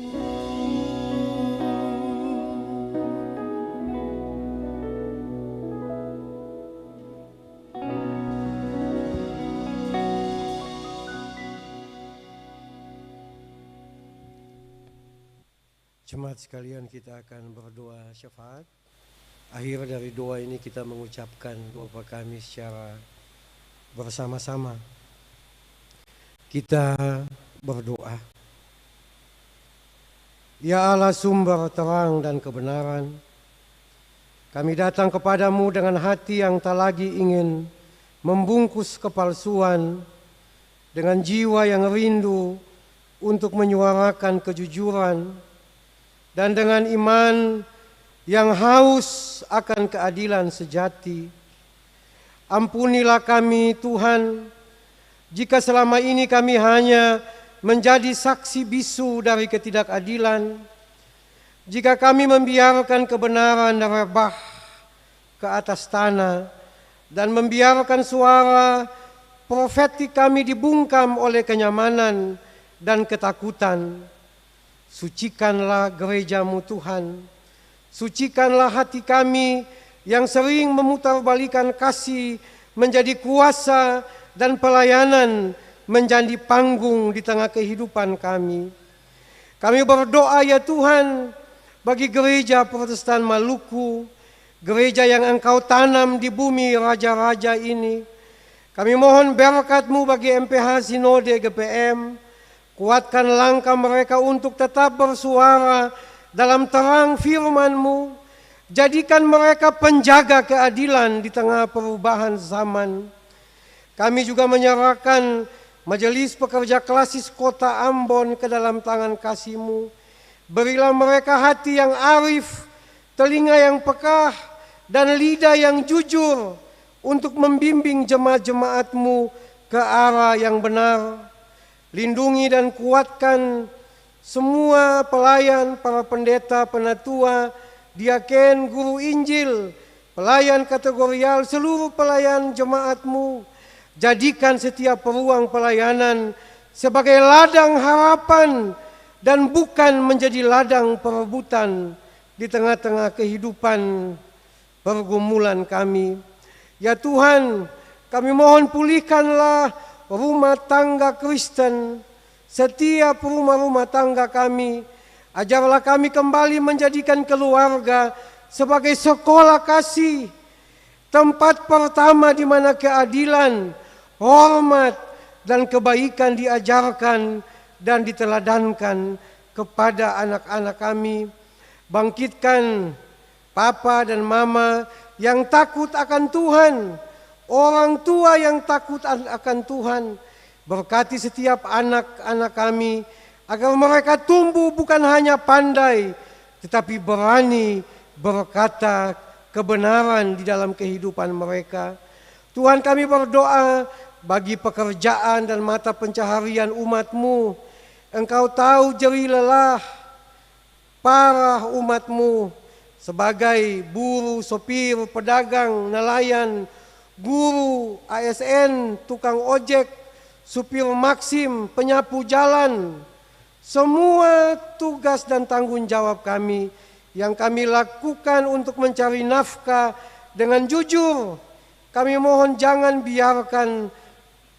Jemaat sekalian, kita akan berdoa syafaat. Akhir dari doa ini kita mengucapkan doa kami secara bersama-sama. Kita berdoa. Ya Allah, sumber terang dan kebenaran, kami datang kepadamu dengan hati yang tak lagi ingin membungkus kepalsuan, dengan jiwa yang rindu untuk menyuarakan kejujuran, dan dengan iman yang haus akan keadilan sejati. Ampunilah kami Tuhan, jika selama ini kami hanya menjadi saksi bisu dari ketidakadilan, jika kami membiarkan kebenaran rebah ke atas tanah dan membiarkan suara profetik kami dibungkam oleh kenyamanan dan ketakutan. Sucikanlah gereja-Mu Tuhan, sucikanlah hati kami yang sering memutarbalikan kasih menjadi kuasa dan pelayanan menjadi panggung di tengah kehidupan kami. Kami berdoa ya Tuhan bagi gereja Protestan Maluku, gereja yang Engkau tanam di bumi raja-raja ini. Kami mohon berkat-Mu bagi MPH Sinode GPM. Kuatkan langkah mereka untuk tetap bersuara dalam terang firman-Mu. Jadikan mereka penjaga keadilan di tengah perubahan zaman. Kami juga menyerahkan Majelis Pekerja Klasis Kota Ambon ke dalam tangan kasih-Mu. Berilah mereka hati yang arif, telinga yang peka, dan lidah yang jujur untuk membimbing jemaat-jemaat-Mu ke arah yang benar. Lindungi dan kuatkan semua pelayan, para pendeta, penatua, diaken, guru Injil, pelayan kategorial, seluruh pelayan jemaat-Mu. Jadikan setiap ruang pelayanan sebagai ladang harapan dan bukan menjadi ladang perebutan di tengah-tengah kehidupan pergumulan kami. Ya Tuhan, kami mohon pulihkanlah rumah tangga Kristen, setiap rumah-rumah tangga kami. Ajarlah kami kembali menjadikan keluarga sebagai sekolah kasih, tempat pertama di mana keadilan, hormat, dan kebaikan diajarkan dan diteladankan kepada anak-anak kami. Bangkitkan papa dan mama yang takut akan Tuhan, orang tua yang takut akan Tuhan. Berkati setiap anak-anak kami agar mereka tumbuh bukan hanya pandai, tetapi berani berkata kebenaran di dalam kehidupan mereka. Tuhan, kami berdoa bagi pekerjaan dan mata pencaharian umat-Mu. Engkau tahu jerih lelah para umat-Mu sebagai buruh, sopir, pedagang, nelayan, guru, ASN, tukang ojek, supir Maxim, penyapu jalan. Semua tugas dan tanggung jawab kami yang kami lakukan untuk mencari nafkah dengan jujur. Kami mohon jangan biarkan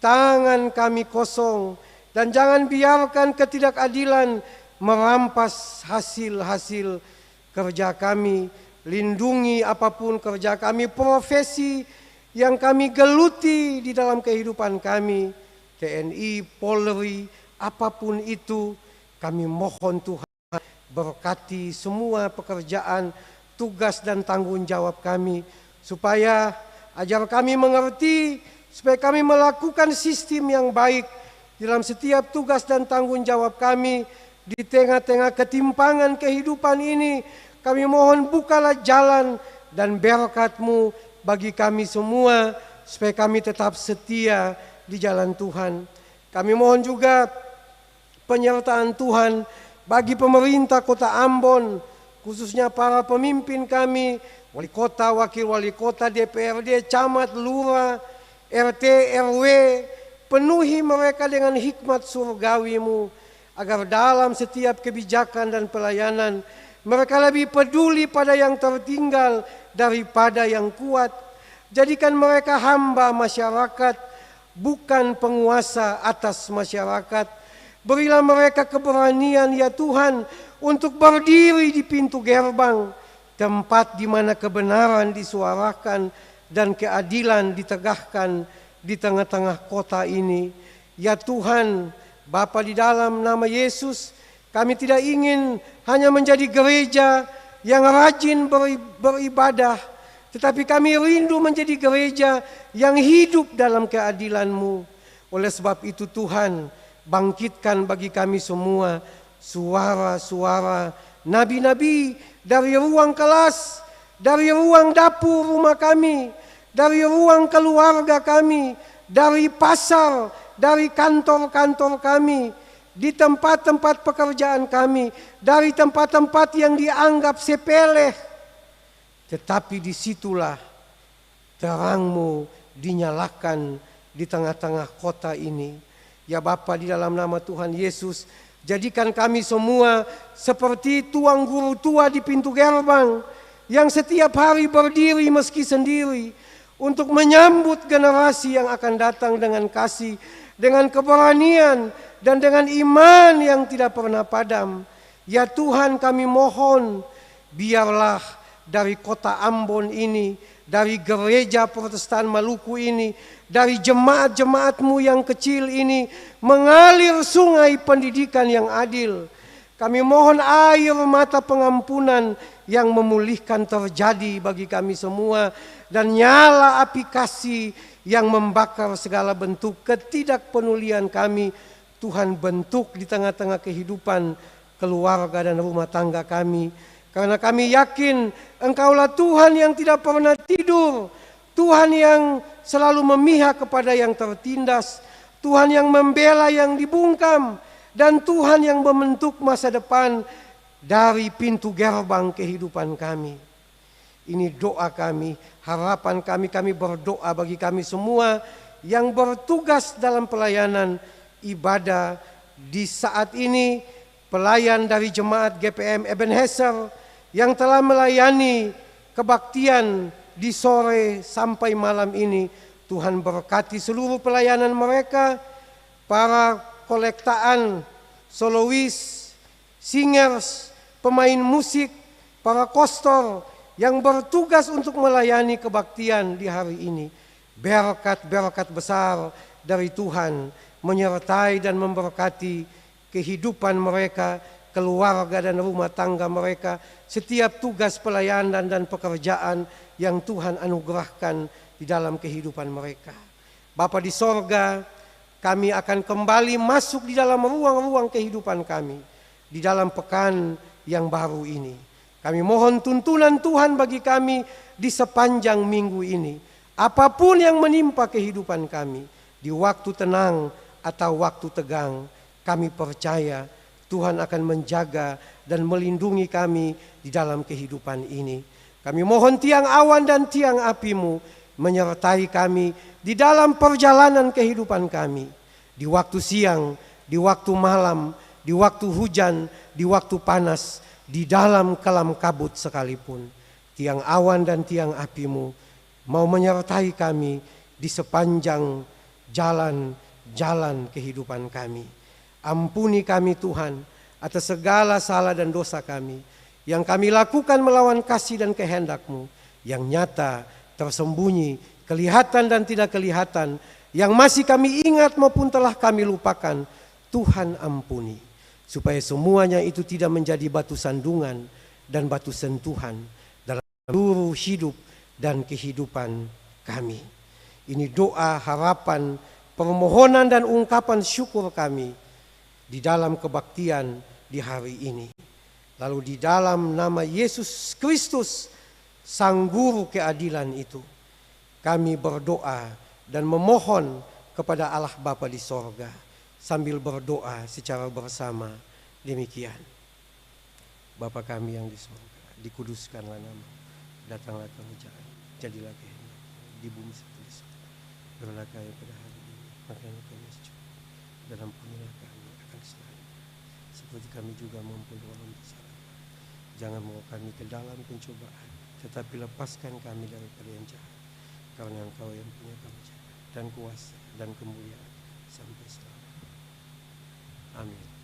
tangan kami kosong dan jangan biarkan ketidakadilan merampas hasil-hasil kerja kami. Lindungi apapun kerja kami, profesi yang kami geluti di dalam kehidupan kami, TNI, Polri, apapun itu, kami mohon Tuhan berkati semua pekerjaan, tugas dan tanggung jawab kami, supaya ajar kami mengerti, supaya kami melakukan sistem yang baik dalam setiap tugas dan tanggung jawab kami. Di tengah-tengah ketimpangan kehidupan ini, kami mohon bukalah jalan dan berkat-Mu bagi kami semua, supaya kami tetap setia di jalan Tuhan. Kami mohon juga penyertaan Tuhan bagi pemerintah Kota Ambon, khususnya para pemimpin kami, wali kota, wakil wali kota, DPRD, camat, lurah, RT, RW, penuhi mereka dengan hikmat surgawi-Mu, agar dalam setiap kebijakan dan pelayanan, mereka lebih peduli pada yang tertinggal daripada yang kuat. Jadikan mereka hamba masyarakat, bukan penguasa atas masyarakat. Berilah mereka keberanian ya Tuhan untuk berdiri di pintu gerbang, tempat di mana kebenaran disuarakan dan keadilan ditegakkan di tengah-tengah kota ini. Ya Tuhan, Bapa, di dalam nama Yesus, kami tidak ingin hanya menjadi gereja yang rajin beribadah, tetapi kami rindu menjadi gereja yang hidup dalam keadilan-Mu. Oleh sebab itu Tuhan, bangkitkan bagi kami semua suara-suara nabi-nabi dari ruang kelas, dari ruang dapur rumah kami, dari ruang keluarga kami, dari pasar, dari kantor-kantor kami, di tempat-tempat pekerjaan kami, dari tempat-tempat yang dianggap sepele. Tetapi disitulah terang-Mu dinyalakan di tengah-tengah kota ini. Ya Bapa, di dalam nama Tuhan Yesus, jadikan kami semua seperti tuang guru tua di pintu gerbang, yang setiap hari berdiri meski sendiri, untuk menyambut generasi yang akan datang dengan kasih, dengan keberanian, dan dengan iman yang tidak pernah padam. Ya Tuhan, kami mohon, biarlah dari kota Ambon ini, dari gereja Protestan Maluku ini, dari jemaat-jemaat-Mu yang kecil ini, mengalir sungai pendidikan yang adil. Kami mohon air mata pengampunan yang memulihkan terjadi bagi kami semua, dan nyala api kasih yang membakar segala bentuk ketidakpedulian kami. Tuhan, bentuk di tengah-tengah kehidupan keluarga dan rumah tangga kami. Karena kami yakin Engkaulah Tuhan yang tidak pernah tidur, Tuhan yang selalu memihak kepada yang tertindas, Tuhan yang membela yang dibungkam, dan Tuhan yang membentuk masa depan dari pintu gerbang kehidupan kami. Ini doa kami, harapan kami. Kami berdoa bagi kami semua yang bertugas dalam pelayanan ibadah di saat ini, pelayan dari jemaat GPM Ebenezer yang telah melayani kebaktian di sore sampai malam ini. Tuhan berkati seluruh pelayanan mereka, para kolektaan, solois, singers, pemain musik, para kostor yang bertugas untuk melayani kebaktian di hari ini. Berkat-berkat besar dari Tuhan menyertai dan memberkati kehidupan mereka, keluarga dan rumah tangga mereka, setiap tugas pelayanan dan pekerjaan yang Tuhan anugerahkan di dalam kehidupan mereka. Bapa di sorga, kami akan kembali masuk di dalam ruang-ruang kehidupan kami di dalam pekan yang baru ini. Kami mohon tuntunan Tuhan bagi kami di sepanjang minggu ini. Apapun yang menimpa kehidupan kami, di waktu tenang atau waktu tegang, kami percaya Tuhan akan menjaga dan melindungi kami di dalam kehidupan ini. Kami mohon tiang awan dan tiang api-Mu menyertai kami di dalam perjalanan kehidupan kami. Di waktu siang, di waktu malam, di waktu hujan, di waktu panas, di dalam kelam kabut sekalipun. Tiang awan dan tiang api-Mu mau menyertai kami di sepanjang jalan-jalan kehidupan kami. Ampuni kami Tuhan atas segala salah dan dosa kami yang kami lakukan melawan kasih dan kehendak-Mu, yang nyata, tersembunyi, kelihatan dan tidak kelihatan, yang masih kami ingat maupun telah kami lupakan. Tuhan ampuni, supaya semuanya itu tidak menjadi batu sandungan dan batu sentuhan dalam seluruh hidup dan kehidupan kami. Ini doa, harapan, permohonan dan ungkapan syukur kami di dalam kebaktian di hari ini. Lalu di dalam nama Yesus Kristus, Sang Guru keadilan itu, kami berdoa dan memohon kepada Allah Bapa di sorga sambil berdoa secara bersama demikian. Bapa kami yang di sorga, dikuduskanlah nama, datanglah kerajaan, jadilah kehendak di bumi seperti di surga. Berilah kami pada hari ini makanan kami secukupnya, dan ampunilah kami akan kesalahan seperti kami juga mengampuni orang bersalah. Jangan membawa kami ke dalam pencobaan, tetapi lepaskan kami daripada yang jahat. Karena Engkau yang punya kerajaan dan kuasa dan kemuliaan sampai selamanya. Amin.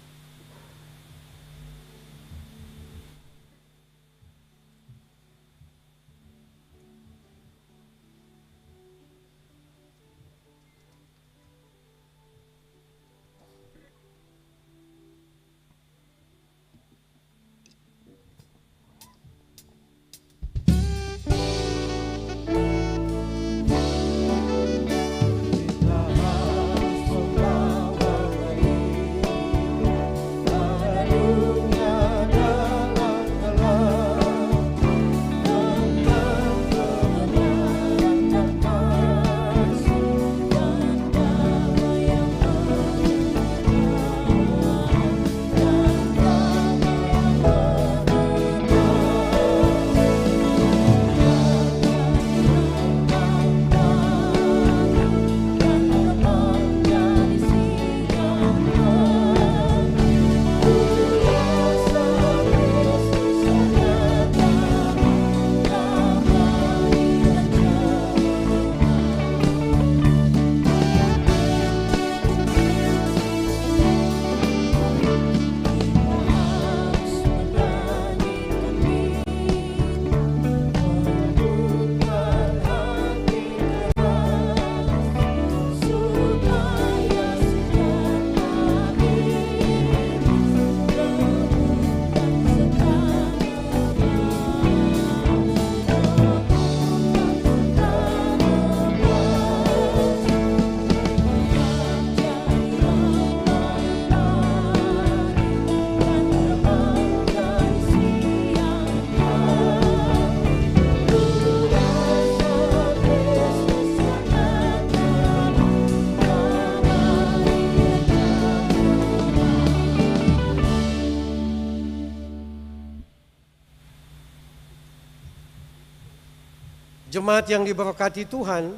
Jemaat yang diberkati Tuhan,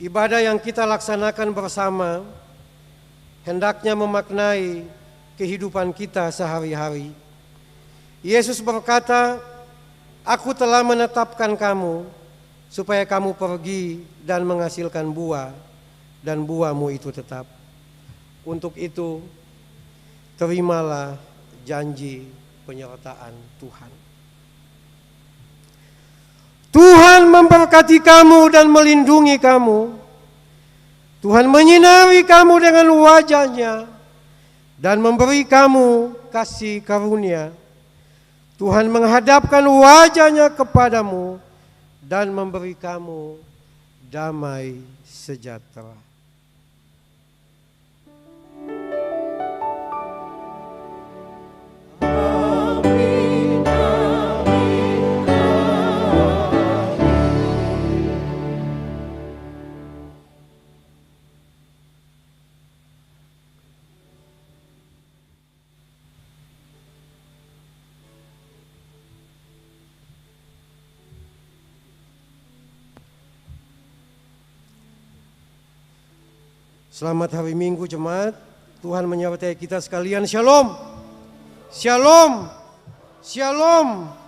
ibadah yang kita laksanakan bersama hendaknya memaknai kehidupan kita sehari-hari. Yesus berkata, "Aku telah menetapkan kamu supaya kamu pergi dan menghasilkan buah, dan buahmu itu tetap. Untuk itu, terimalah janji penyertaan Tuhan." Tuhan memberkati kamu dan melindungi kamu. Tuhan menyinari kamu dengan wajah-Nya dan memberi kamu kasih karunia. Tuhan menghadapkan wajah-Nya kepadamu dan memberi kamu damai sejahtera. Selamat hari Minggu jemaat. Tuhan menyertai kita sekalian. Shalom. Shalom. Shalom.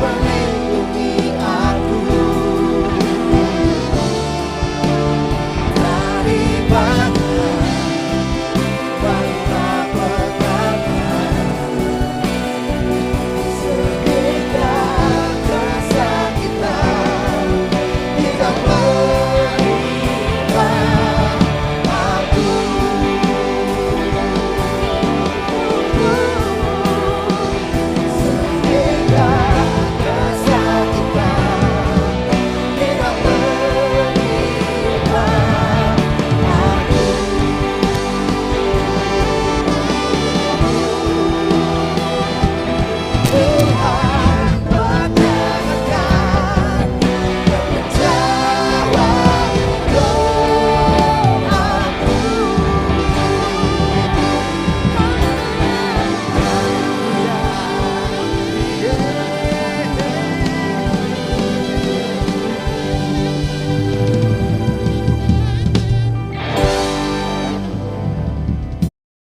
bangun